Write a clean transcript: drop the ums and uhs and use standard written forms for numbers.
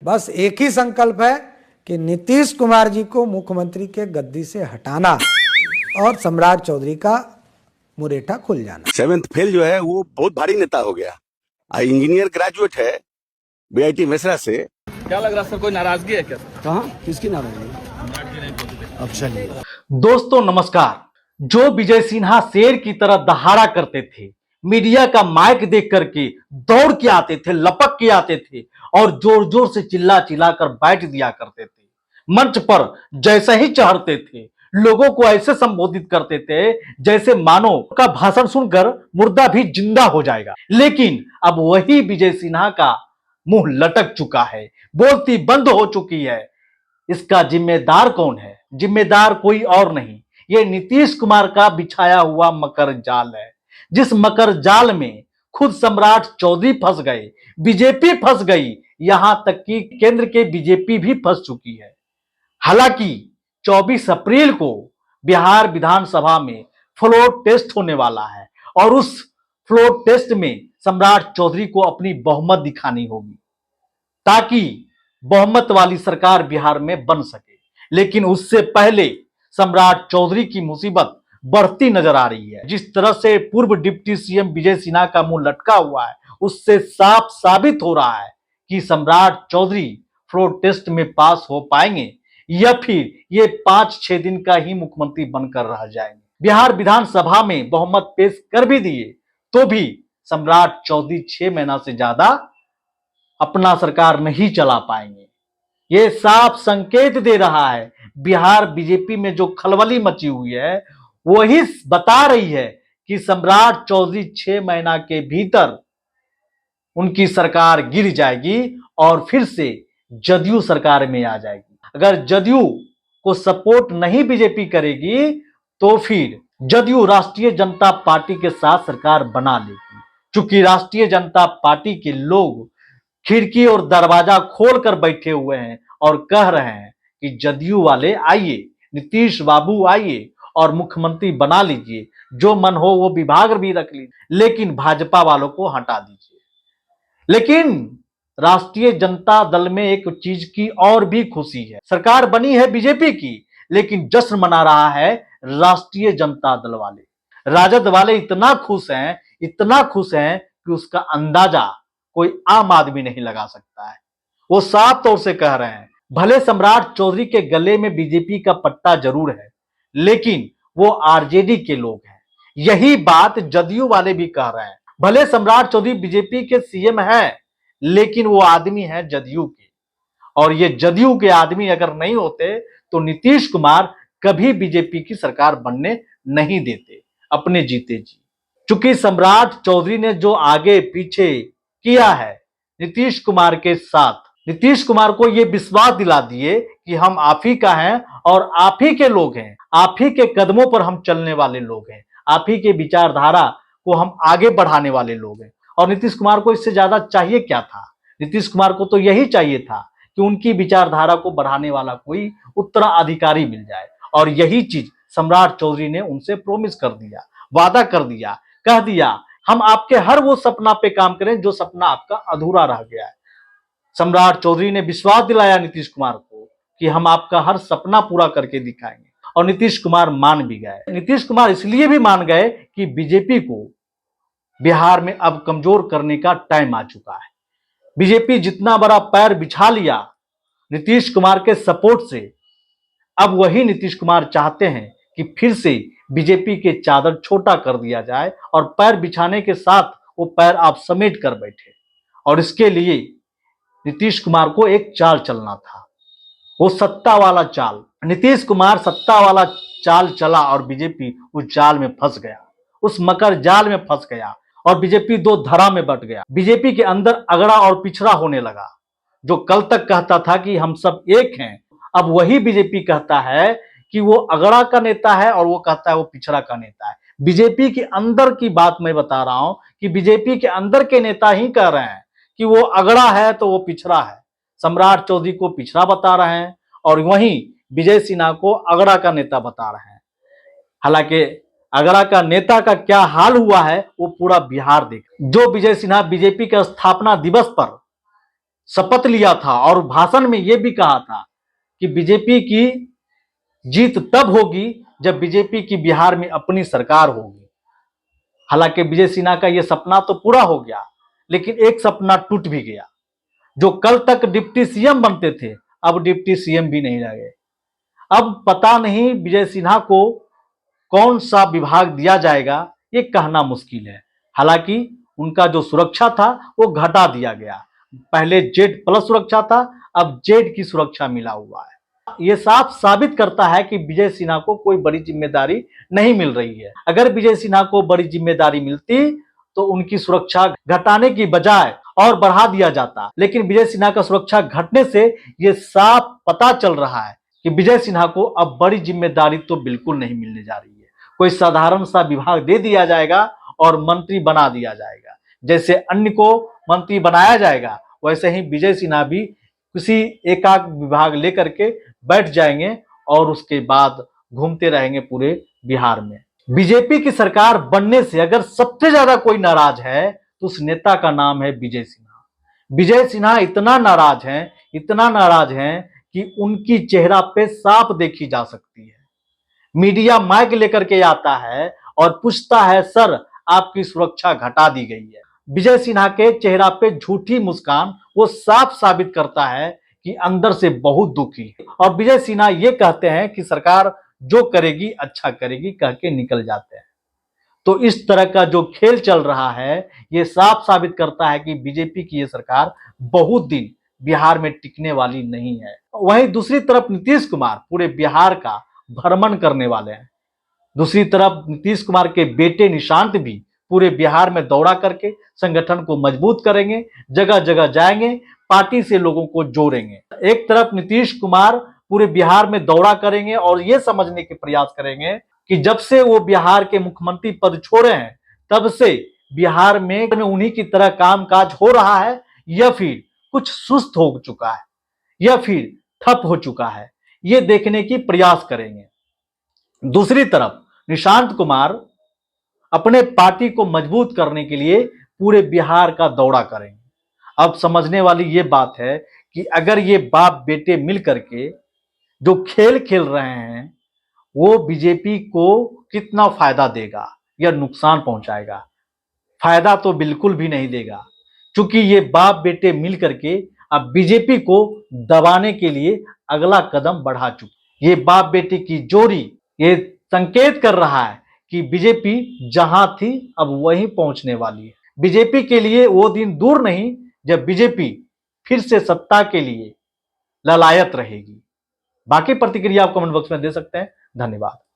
बस एक ही संकल्प है कि नीतीश कुमार जी को मुख्यमंत्री के गद्दी से हटाना और सम्राट चौधरी का मुरेठा खुल जाना। 7th फेल जो है वो बहुत भारी नेता हो गया। इंजीनियर ग्रेजुएट है बीआईटी मेसरा से। क्या लग रहा है सर, कोई नाराजगी है क्या? कहाँ, किसकी नाराजगी? अब चलिए दोस्तों नमस्कार। जो विजय सिन्हा शेर की तरह दहाड़ा करते थे, मीडिया का माइक देख करके दौड़ के आते थे, लपक के आते थे और जोर जोर से चिल्ला चिल्ला कर बैठ दिया करते थे, मंच पर जैसे ही चढ़ते थे लोगों को ऐसे संबोधित करते थे जैसे मानो का भाषण सुनकर मुर्दा भी जिंदा हो जाएगा। लेकिन अब वही विजय सिन्हा का मुंह लटक चुका है, बोलती बंद हो चुकी है। इसका जिम्मेदार कौन है? जिम्मेदार कोई और नहीं, ये नीतीश कुमार का बिछाया हुआ मकर जाल है, जिस मकर जाल में खुद सम्राट चौधरी फंस गए, बीजेपी फंस गई, यहां तक कि केंद्र के बीजेपी भी फंस चुकी है। हालांकि 24 अप्रैल को बिहार विधानसभा में फ्लोर टेस्ट होने वाला है और उस फ्लोर टेस्ट में सम्राट चौधरी को अपनी बहुमत दिखानी होगी ताकि बहुमत वाली सरकार बिहार में बन सके। लेकिन उससे पहले सम्राट चौधरी की मुसीबत बढ़ती नजर आ रही है। जिस तरह से पूर्व डिप्टी सीएम विजय सिन्हा का मुंह लटका हुआ है, उससे साफ साबित हो रहा है कि सम्राट चौधरी फ्लोर टेस्ट में पास हो पाएंगे या फिर ये 5-6 दिन का ही मुख्यमंत्री बनकर रह जाएंगे। बिहार विधानसभा में बहुमत पेश कर भी दिए तो भी सम्राट चौधरी 6 महीना से ज्यादा अपना सरकार नहीं चला पाएंगे। ये साफ संकेत दे रहा है। बिहार बीजेपी में जो खलबली मची हुई है वही बता रही है कि सम्राट चौधरी 6 महीना के भीतर उनकी सरकार गिर जाएगी और फिर से जदयू सरकार में आ जाएगी। अगर जदयू को सपोर्ट नहीं बीजेपी करेगी तो फिर जदयू राष्ट्रीय जनता पार्टी के साथ सरकार बना लेगी। क्योंकि राष्ट्रीय जनता पार्टी के लोग खिड़की और दरवाजा खोल कर बैठे हुए हैं और कह रहे हैं कि जदयू वाले आइए, नीतीश बाबू आइए और मुख्यमंत्री बना लीजिए, जो मन हो वो विभाग भी रख लीजिए, लेकिन भाजपा वालों को हटा दीजिए। लेकिन राष्ट्रीय जनता दल में एक चीज की और भी खुशी है। सरकार बनी है बीजेपी की, लेकिन जश्न मना रहा है राष्ट्रीय जनता दल वाले। राजद वाले इतना खुश हैं कि उसका अंदाजा कोई आम आदमी नहीं लगा सकता है। वो साफ तौर से कह रहे हैं भले सम्राट चौधरी के गले में बीजेपी का पट्टा जरूर है, लेकिन वो आरजेडी के लोग हैं। यही बात जदयू वाले भी कह रहे हैं। भले सम्राट चौधरी बीजेपी के सीएम हैं, लेकिन वो आदमी है जदयू के, और ये जदयू के आदमी अगर नहीं होते तो नीतीश कुमार कभी बीजेपी की सरकार बनने नहीं देते अपने जीते जी। चूंकि सम्राट चौधरी ने जो आगे पीछे किया है नीतीश कुमार के साथ, नीतीश कुमार को यह विश्वास दिला दिए कि हम आप ही का हैं और आप ही के लोग हैं, आप ही के कदमों पर हम चलने वाले लोग हैं, आप ही के विचारधारा को हम आगे बढ़ाने वाले लोग हैं। और नीतीश कुमार को इससे ज्यादा चाहिए क्या था? नीतीश कुमार को तो यही चाहिए था कि उनकी विचारधारा को बढ़ाने वाला कोई उत्तराधिकारी मिल जाए, और यही चीज सम्राट चौधरी ने उनसे प्रॉमिस कर दिया, वादा कर दिया, कह दिया हम आपके हर वो सपना पे काम करें जो सपना आपका अधूरा रह गया है। सम्राट चौधरी ने विश्वास दिलाया नीतीश कुमार को कि हम आपका हर सपना पूरा करके दिखाएंगे, और नीतीश कुमार मान भी गए। नीतीश कुमार इसलिए भी मान गए कि बीजेपी को बिहार में अब कमजोर करने का टाइम आ चुका है। बीजेपी जितना बड़ा पैर बिछा लिया नीतीश कुमार के सपोर्ट से, अब वही नीतीश कुमार चाहते हैं कि फिर से बीजेपी के चादर छोटा कर दिया जाए और पैर बिछाने के साथ वो पैर आप समेट कर बैठे। और इसके लिए नीतीश कुमार को एक चाल चलना था, वो सत्ता वाला चाल। नीतीश कुमार सत्ता वाला चाल चला और बीजेपी उस जाल में फंस गया, उस मकर जाल में फंस गया और बीजेपी दो धरा में बट गया। बीजेपी के अंदर अगड़ा और पिछड़ा होने लगा। जो कल तक कहता था कि हम सब एक हैं, अब वही बीजेपी कहता है कि वो अगड़ा का नेता है और वो कहता है वो पिछड़ा का नेता है। बीजेपी के अंदर की बात मैं बता रहा हूं कि बीजेपी के अंदर के नेता ही कह रहे हैं कि वो अगड़ा है तो वो पिछड़ा है। सम्राट चौधरी को पिछड़ा बता रहे हैं और वहीं विजय सिन्हा को अगड़ा का नेता बता रहे हैं। हालांकि अगड़ा का नेता का क्या हाल हुआ है वो पूरा बिहार देख। जो विजय सिन्हा बीजेपी के स्थापना दिवस पर शपथ लिया था और भाषण में यह भी कहा था कि बीजेपी की जीत तब होगी जब बीजेपी की बिहार में अपनी सरकार होगी। हालांकि विजय सिन्हा का यह सपना तो पूरा हो गया, लेकिन एक सपना टूट भी गया। जो कल तक डिप्टी सीएम बनते थे, अब डिप्टी सीएम भी नहीं रहे। अब पता नहीं विजय सिन्हा को कौन सा विभाग दिया जाएगा, ये कहना मुश्किल है। हालांकि उनका जो सुरक्षा था वो घटा दिया गया। पहले जेड प्लस सुरक्षा था, अब जेड की सुरक्षा मिला हुआ है। ये साफ साबित करता है कि विजय सिन्हा को कोई बड़ी जिम्मेदारी नहीं मिल रही है। अगर विजय सिन्हा को बड़ी जिम्मेदारी मिलती तो उनकी सुरक्षा घटाने की बजाय और बढ़ा दिया जाता। लेकिन विजय सिन्हा का सुरक्षा घटने से ये साफ पता चल रहा है कि विजय सिन्हा को अब बड़ी जिम्मेदारी तो बिल्कुल नहीं मिलने जा रही है। कोई साधारण सा विभाग दे दिया जाएगा और मंत्री बना दिया जाएगा। जैसे अन्य को मंत्री बनाया जाएगा, वैसे ही विजय सिन्हा भी किसी एकाक विभाग लेकर के बैठ जाएंगे और उसके बाद घूमते रहेंगे पूरे बिहार में। बीजेपी की सरकार बनने से अगर सबसे ज्यादा कोई नाराज है तो उस नेता का नाम है विजय सिन्हा। विजय सिन्हा इतना नाराज हैं कि उनकी चेहरा पे साफ देखी जा सकती है। मीडिया माइक लेकर के आता है और पूछता है, सर आपकी सुरक्षा घटा दी गई है। विजय सिन्हा के चेहरा पे झूठी मुस्कान वो साफ साबित करता है कि अंदर से बहुत दुखी है। और विजय सिन्हा ये कहते हैं कि सरकार जो करेगी अच्छा करेगी, कह के निकल जाते हैं। तो इस तरह का जो खेल चल रहा है, ये साफ साबित करता है कि बीजेपी की ये सरकार बहुत दिन बिहार में टिकने वाली नहीं है। वहीं दूसरी तरफ नीतीश कुमार पूरे बिहार का भ्रमण करने वाले हैं। दूसरी तरफ नीतीश कुमार के बेटे निशांत भी पूरे बिहार में दौरा करके संगठन को मजबूत करेंगे, जगह जगह जाएंगे, पार्टी से लोगों को जोड़ेंगे। एक तरफ नीतीश कुमार पूरे बिहार में दौरा करेंगे और ये समझने के प्रयास करेंगे कि जब से वो बिहार के मुख्यमंत्री पद छोड़े हैं, तब से बिहार में उन्हीं की तरह कामकाज हो रहा है या फिर कुछ सुस्त हो चुका है या फिर ठप हो चुका है, ये देखने की प्रयास करेंगे। दूसरी तरफ निशांत कुमार अपने पार्टी को मजबूत करने के लिए पूरे बिहार का दौरा करेंगे। अब समझने वाली ये बात है कि अगर ये बाप बेटे मिल करके जो खेल खेल रहे हैं, वो बीजेपी को कितना फायदा देगा या नुकसान पहुंचाएगा। फायदा तो बिल्कुल भी नहीं देगा, क्योंकि ये बाप बेटे मिल करके अब बीजेपी को दबाने के लिए अगला कदम बढ़ा चुके। ये बाप बेटे की जोड़ी ये संकेत कर रहा है कि बीजेपी जहां थी अब वहीं पहुंचने वाली है। बीजेपी के लिए वो दिन दूर नहीं जब बीजेपी फिर से सत्ता के लिए ललायत रहेगी। बाकी प्रतिक्रिया आप कमेंट बॉक्स में दे सकते हैं। धन्यवाद।